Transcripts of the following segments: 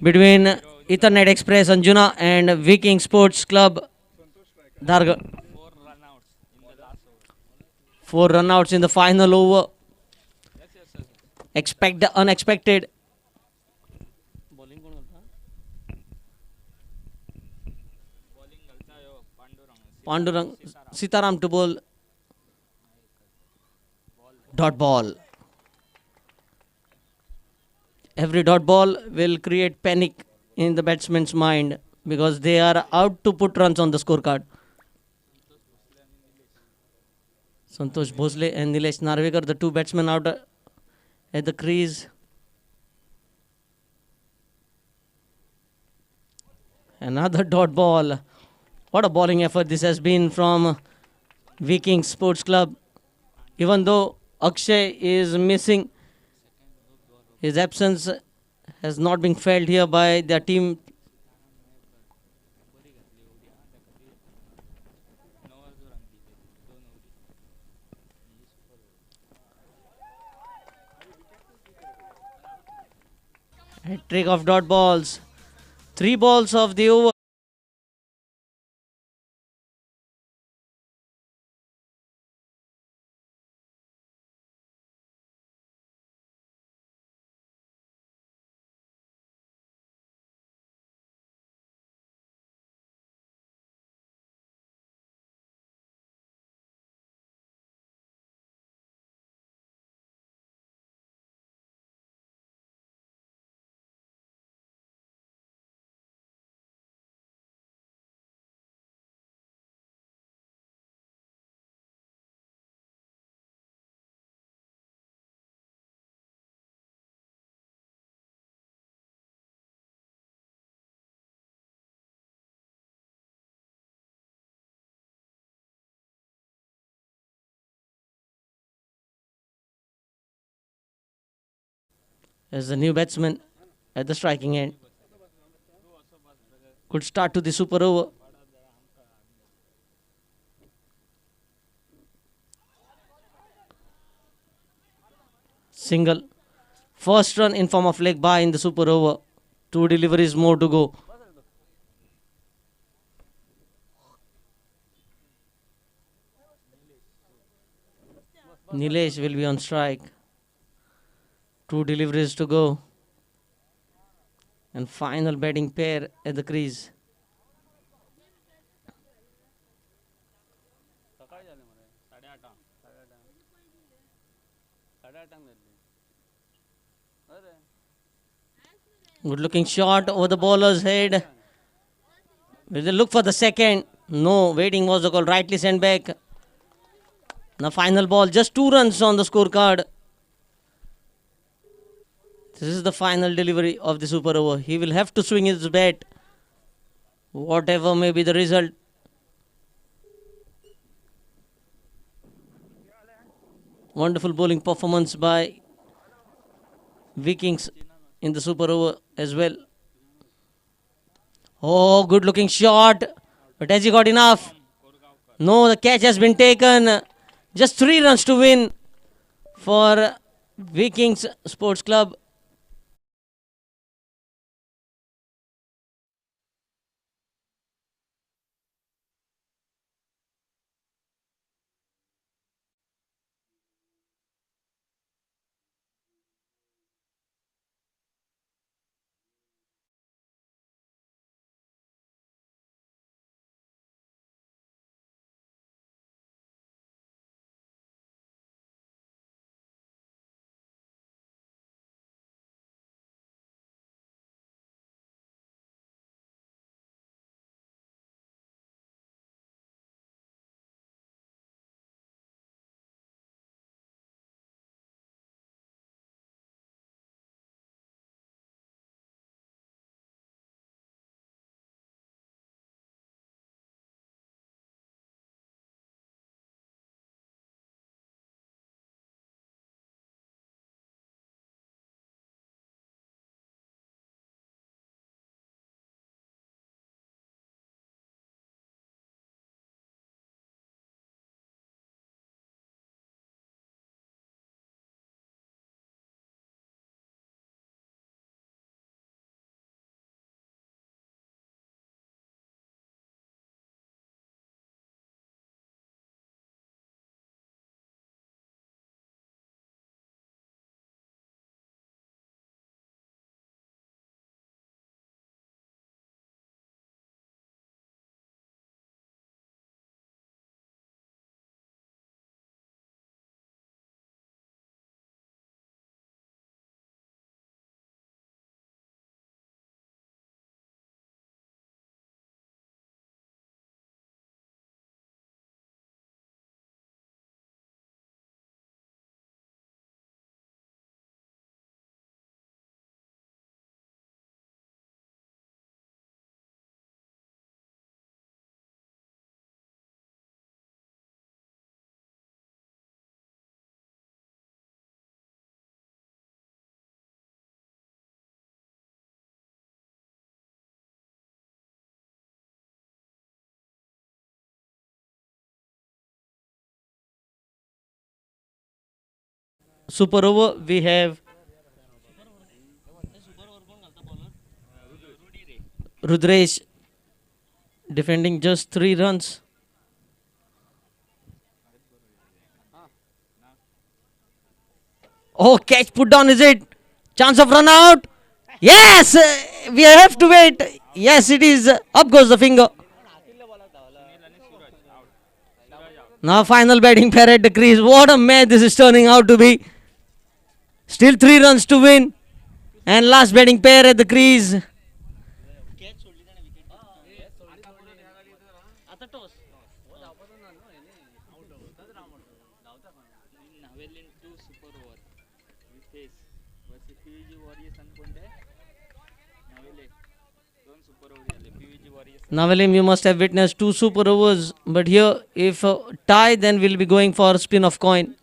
between Ethernet Express Anjuna and Viking Sports Club Dharga. Four runouts in the final over. Expect the unexpected. Pandurang Sitaram to bowl. Dot ball. Every dot ball will create panic in the batsman's mind because they are out to put runs on the scorecard. Santosh Bhosle and Nilesh Narvekar, the two batsmen out at the crease. Another dot ball. What a bowling effort this has been from Viking Sports Club. Even though Akshay is missing, his absence has not been felt here by their team. A trick of dot balls. Three balls of the over. As the new batsman at the striking end. Good start to the super over. Single. First run in form of leg by in the super over. Two deliveries more to go. Nilesh will be on strike. Two deliveries to go. And final batting pair at the crease. Good looking shot over the bowler's head. Will they look for the second? No, waiting was the call. Rightly sent back. The final ball, just 2 runs on the scorecard. This is the final delivery of the super over. He will have to swing his bat, whatever may be the result. Wonderful bowling performance by Vikings in the super over as well. Oh, good looking shot. But has he got enough? No, the catch has been taken. Just 3 runs to win for Vikings Sports Club. super over. We have Rudresh defending just 3 runs. Oh, catch put down, is it? Chance of run out. Yes, we have to wait. Yes, it is. Up goes the finger. Now final batting pair at the crease. What a match this is turning out to be. Still 3 runs to win. And last batting pair at the crease. Navalim, you must have witnessed 2 super overs. But here, if tie, then we'll be going for spin of coin.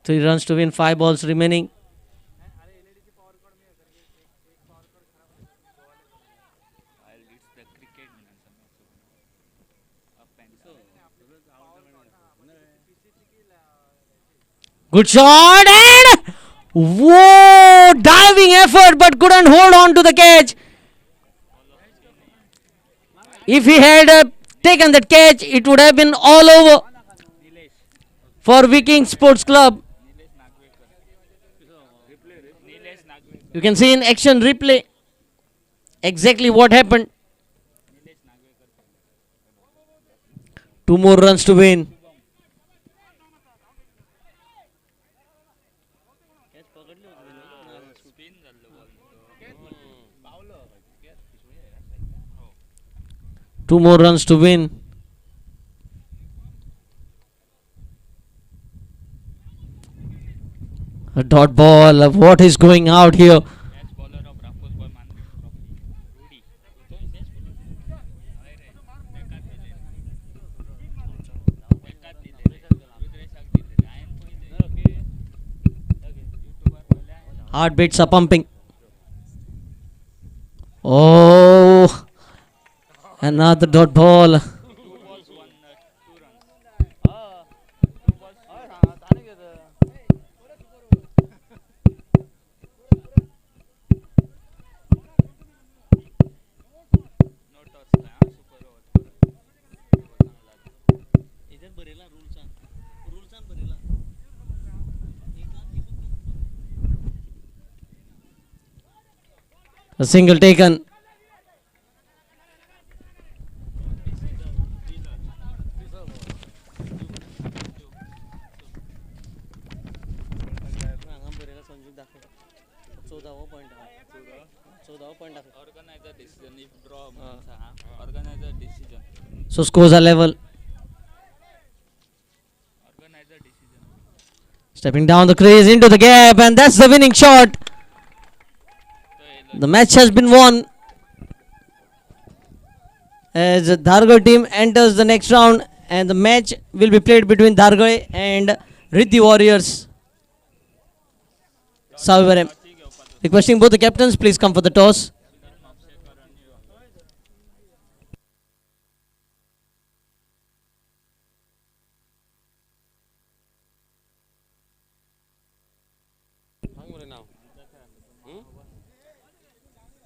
Three runs to win, 5 balls remaining. Good shot and whoa, diving effort but couldn't hold on to the catch. If he had taken that catch, it would have been all over for Viking Sports Club. You can see in action replay exactly what happened. 2 more runs to win. Two more runs to win. A dot ball. What is going out here? Heartbeats are pumping. Oh, another dot ball. A single taken. So scores are level. Stepping down the crease into the gap, and that's the winning shot. The match has been won as the Dhargoy team enters the next round, and the match will be played between Dhargoy and Riddhi Warriors. Savivaram. Requesting both the captains, please come for the toss.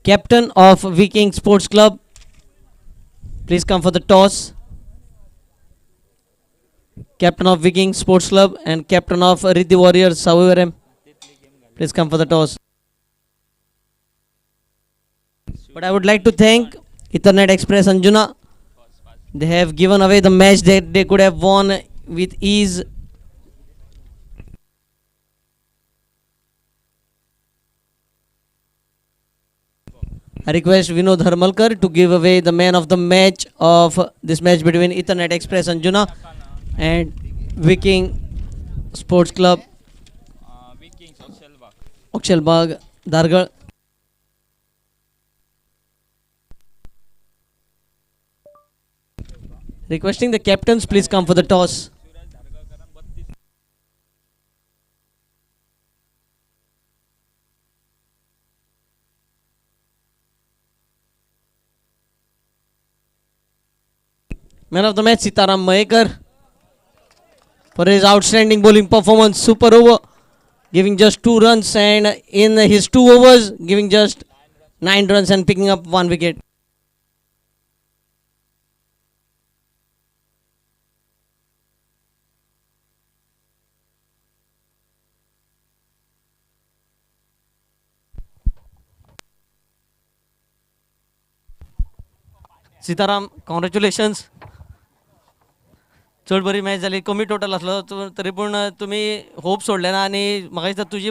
Captain of Viking Sports Club, please come for the toss. Captain of Viking Sports Club and Captain of Riddhi Warriors, Savivaram, please come for the toss. But I would like to thank Ethernet Express Anjuna. They have given away the match that they could have won with ease. I request Vinod Harmalkar to give away the man of the match of this match between Ethernet Express Anjuna and Viking Sports Club, Akshalbagh, Dhargoy. Requesting the captains, please come for the toss. Man of the match Sitaram Mahekar for his outstanding bowling performance. Super over, giving just 2 runs, and in his 2 overs, giving just 9 runs and picking up 1 wicket. Sitaram, congratulations. चड बरी match जाली. कमी total आसलो तरी पूण तुमी hope सोडले ना आनी म्हाका दिसता तुजी